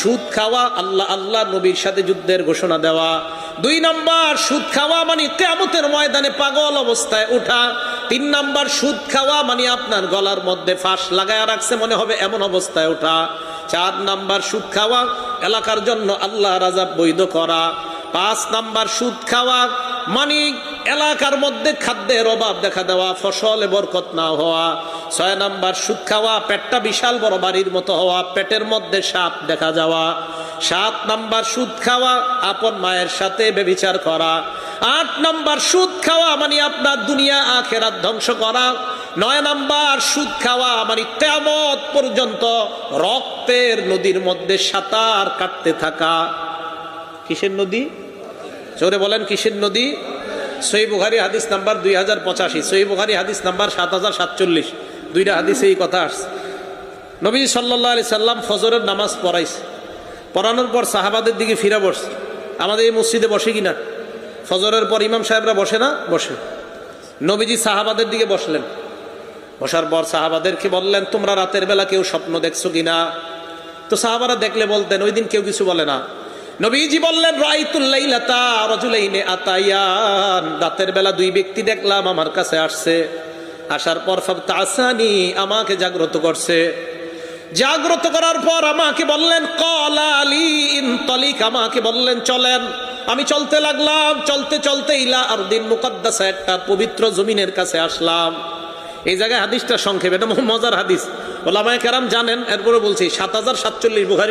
সুদ খাওয়া, আল্লাহ নবীর সাথে যুদ্ধের ঘোষণা দেওয়া। 2 নাম্বার সুদ খাওয়া মানে কিয়ামতের ময়দানে পাগল অবস্থায় ওঠা। 3 নাম্বার সুদ খাওয়া মানে আপনার গলার মধ্যে ফাঁস লাগায় রাখছে মনে হবে এমন অবস্থায় ওঠা। 4 নাম্বার সুদ খাওয়া এলাকার জন্য আল্লাহর আযাব বৈধ করা। 5 নাম্বার সুদ খাওয়া মানে এলাকার মধ্যে খাদ্যের অভাব দেখা দেওয়া, ফসলে বরকত না হওয়া। 6 নাম্বার সুদ খাওয়া পেটটা বিশাল বড় বাড়ির মতো হওয়া, পেটের মধ্যে সাপ দেখা যাওয়া। 7 নাম্বার সুদ খাওয়া আপন মায়ের সাথে ব্যভিচার করা। 8 নাম্বার সুদ খাওয়া মানে আপনার দুনিয়া আখিরাত ধ্বংস করা। 9 নাম্বার সুদ খাওয়া মানে কিয়ামত পর্যন্ত রক্তের নদীর মধ্যে সাঁতার কাটতে থাকা। কিসের নদী? জোরে বলেন কিসের নদী? সহিহ বুখারী হাদিস নাম্বার 2085, সহিহ বুখারী হাদিস নাম্বার 7047। 2টা হাদিসে এই কথা আসছে। নবী সাল্লাল্লাহু আলাইহি সাল্লাম ফজরের নামাজ পড়াইছে, পড়ানোর পর সাহাবাদের দিকে ফিরে বসছে। আমাদের এই মসজিদে বসে কিনা? ফজরের পর ইমাম সাহেবরা বসে না? বসে। নবীজি সাহাবাদের দিকে বসলেন, বসার পর সাহাবাদেরকে বললেন, তোমরা রাতের বেলা কেউ স্বপ্ন দেখছো কিনা? তো সাহাবারা দেখলে বলতেন, ওই দিন কেউ কিছু বলে না। নবীজি বললেন, রাআইতুল লাইলাতা রাজুলাইনি আতায়ান, রাতের বেলা 2 ব্যক্তি দেখলাম আমার কাছে আসছে। আসার পর ফাবতাসানি, আমাকে জাগ্রত করছে। জাগ্রত করার পর আমাকে বললেন, ক্বালা লি ইনতালিক, আমাকে বললেন চলেন। আমি চলতে লাগলাম, চলতে চলতে ইলা আরদিন মুকাদ্দাসা, একটা পবিত্র জমিনের কাছে আসলাম। এই জায়গায় হাদিসটা সংক্ষেপ, এটা মজার হাদিস, ওলামায়ে কেরাম জানেন, এরপরে বলছি 7047 বুখারী।